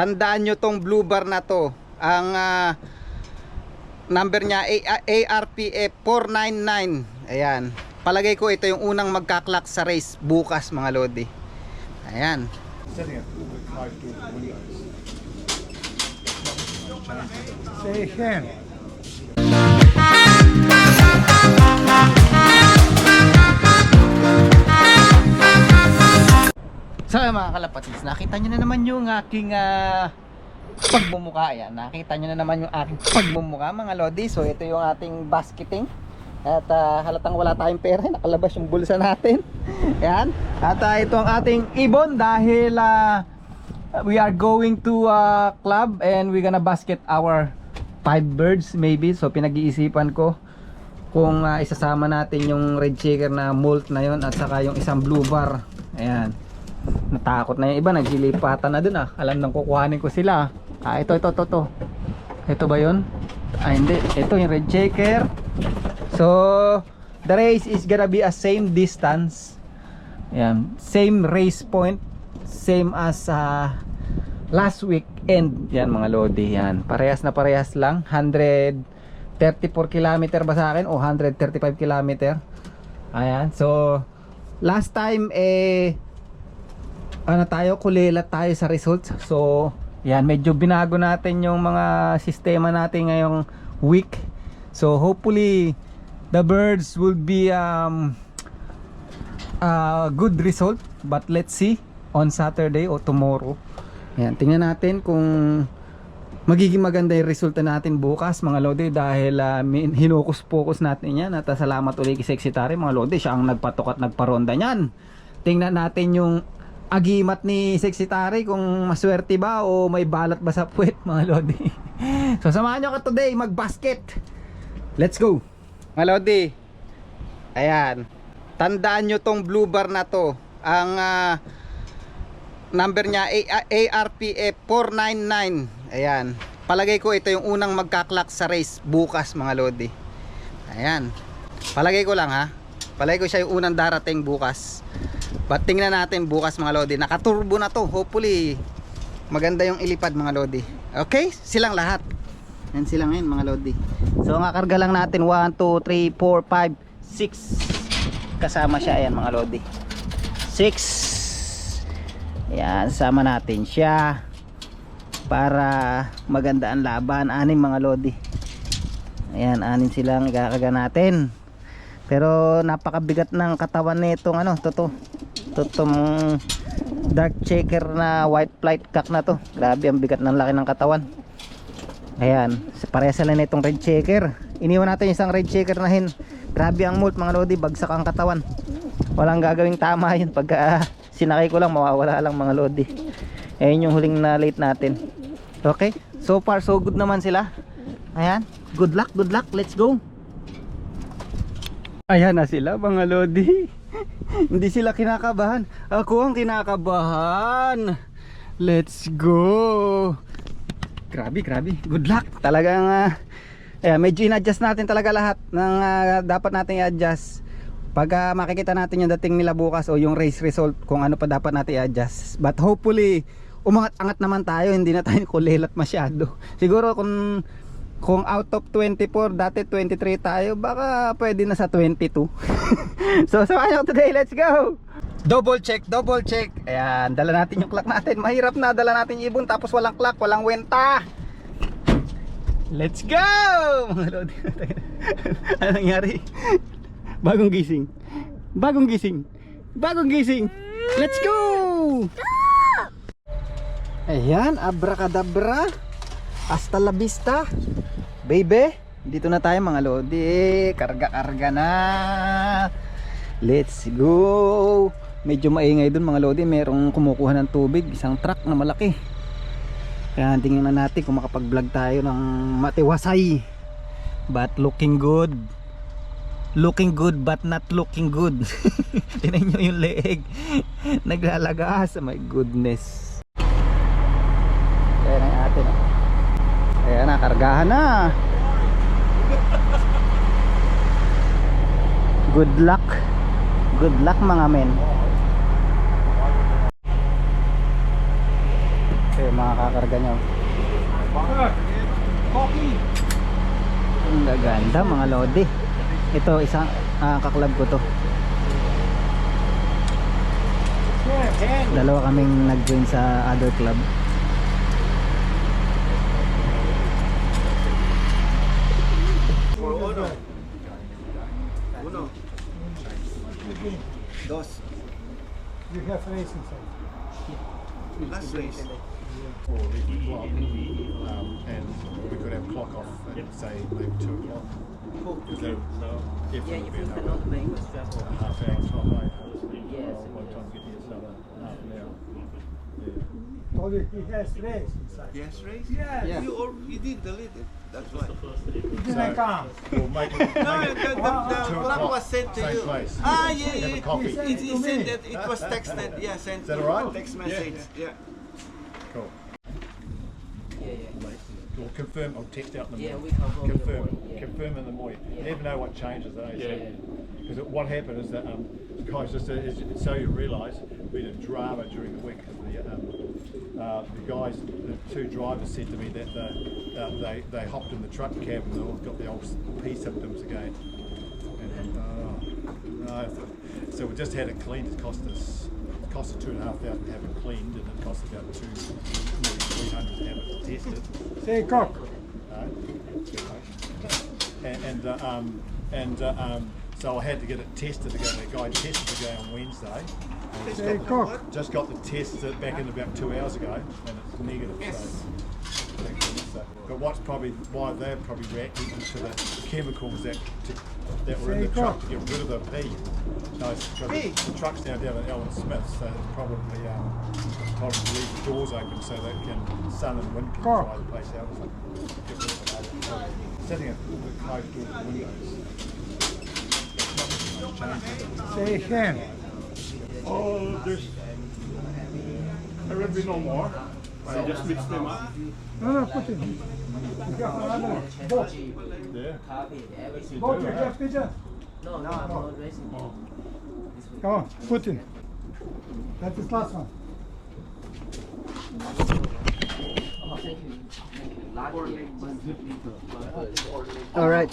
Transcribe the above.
tandaan nyo tong blue bar na to. Ang number niya ARPF 499. Ayan, palagay ko ito yung unang magkaklak sa race bukas mga lodi. Ayan. Say again. So mga kalapatis, nakita nyo na naman yung aking pagmumukha. Ayan, nakita nyo na naman yung aking pagmumukha mga lodi. So ito yung ating basketing. At halatang wala tayong pera, nakalabas yung bulsa natin. Ayan. At ito ang ating ibon dahil we are going to club and we're gonna basket our 5 birds maybe. So pinag-iisipan ko kung isasama natin yung red shaker na molt na yon at saka yung isang blue bar. Ayan. Natakot na yung iba, nagsilipatan na dun alam nang kukuhanin ko sila. Ito. Ito ba yun? Hindi. Ito yung red shaker. So the race is gonna be a same distance. Ayan. Same race point. Same as last weekend. Yan mga lodi. Yan. Parehas na parehas lang. 134 km ba sa akin o 135 km. Ayan. So last time tayo, kulilat tayo sa results. So yan, medyo binago natin yung mga sistema natin ngayong week. So hopefully the birds will be good result, but let's see on Saturday o tomorrow. Yan, tingnan natin kung magiging maganda yung resulta natin bukas mga lodi, dahil hinukus-focus natin yan. At salamat ulit kay Sexy Tari mga lodi, siya ang nagpatok at nagparonda niyan. Tingnan natin yung agimat ni Sexy Tari kung maswerte ba o may balat ba sa puwet mga lodi. So samahan nyo ka today mag-basket. Let's go mga lodi. Ayan, tandaan nyo tong blue bar na to. Ang number niya ARPF 499. Ayan, palagay ko ito yung unang magkaklak sa race bukas mga lodi. Ayan, palagay ko lang ha, palagay ko siya yung unang darating bukas. But tingnan natin bukas mga lodi. Nakaturbo na to, hopefully maganda yung ilipad mga lodi. Okay, silang lahat. Yan sila ngayon mga lodi. So ngakarga lang natin 1, 2, 3, 4, 5, 6. Kasama siya, ayan mga lodi, 6. Ayan, sama natin siya para maganda ang laban. 6 mga lodi. Ayan, 6 silang ikakaga natin. Pero napakabigat ng katawan nitong tutong dark shaker na white flight cock na to. Grabe ang bigat ng laki ng katawan. Ayan, parehas sila nitong red shaker. Iniwan natin isang red shaker na hin. Grabe ang molt mga lodi, bagsak ang katawan. Walang gagawing tama yun. Pagka sinakay ko lang, mawawala lang mga lodi. Ayan yung huling na late natin. Okay, so far so good naman sila. Ayan, good luck, let's go. Ayan na sila mga lodi. Hindi sila kinakabahan, ako ang kinakabahan. Let's go. Grabe, good luck. Talagang medyo in-adjust natin talaga lahat ng dapat natin i-adjust. Pag makikita natin yung dating nila bukas o yung race result, kung ano pa dapat natin i-adjust. But hopefully umangat-angat naman tayo, hindi na tayo kulilat masyado. Siguro kung out of 24, dati 23 tayo, baka pwede na sa 22. So samahan nyo today, let's go. Double check. Ayan, dala natin yung clock natin. Mahirap na, dala natin yung ibon tapos walang clock, walang wenta. Let's go mga lodi. Ano nangyari? Bagong gising. Let's go. Ayan, abracadabra, hasta la vista baby. Dito na tayo mga lodi. Karga na. Let's go. Medyo maingay dun mga lodi, merong kumukuha ng tubig, isang truck na malaki. Kaya tingnan na natin kung makapag-vlog tayo ng matiwasay. But looking good but not looking good. Tingnan nyo yung leeg, naglalagas. My goodness. Ayan ang atin. Ayan na, kargahan na. Good luck mga men. yung mga kakarga nyo. Ang gaganda mga lodi. Ito isang kaklab ko to. Dalawa kaming nag-join sa other club. Uno. Dos. You have race inside. Last race. And we could have clock off at say maybe 2 o'clock. Is that if Yeah, it if would be you another cannot make a travel. half hour time later? Yes. By the time we get here, it's another half an hour. Yeah. Told you he has race inside. Yes, race? Yes. Yeah. You did delete it. That's why. He didn't come. We'll make it. No, Make it the 2 plug o'clock, was sent to same you. place. Ah, Have yeah, a coffee. He It to said me. that it was texted. Yeah, sent. Is that all right? Text message. Yeah. Cool. Yeah. We'll confirm. I'll text out in the Yeah, morning. we confirm in the Confirm. morning, yeah. Confirm in the morning. Yeah. You never know what changes, eh? Yeah. Because what happened is that guys, just so you realise, we had a drama during the week because the guys, the 2 drivers said to me that they hopped in the truck cab and they all got the old P symptoms again. And, no. So we just had it cleaned. It cost us $2,500 to have it cleaned, and it cost about maybe $300 to have it tested. Say cock. So I had to get it tested again. The guy tested again on Wednesday. And Say cock. just got the test back in about 2 hours ago, and it's negative. Yes. So, but what's probably why they're probably reacting to the chemicals that were in the truck to get rid of the P. No, it's because the truck's now down at Ellen Smith, so it's probably told them to leave the doors open so they can sun and wind can dry the place out or something. Get rid of it. So, setting it with closed doors and windows. Say hen. Oh, there's. There will be no more. I just mixed them up. No, put it. You got another boat. Yeah. Copy everything. Boat, you have pigeon. No, I'm not racing. This week. Come on, put in. That is last one. Oh, thank you. Thank you. All right.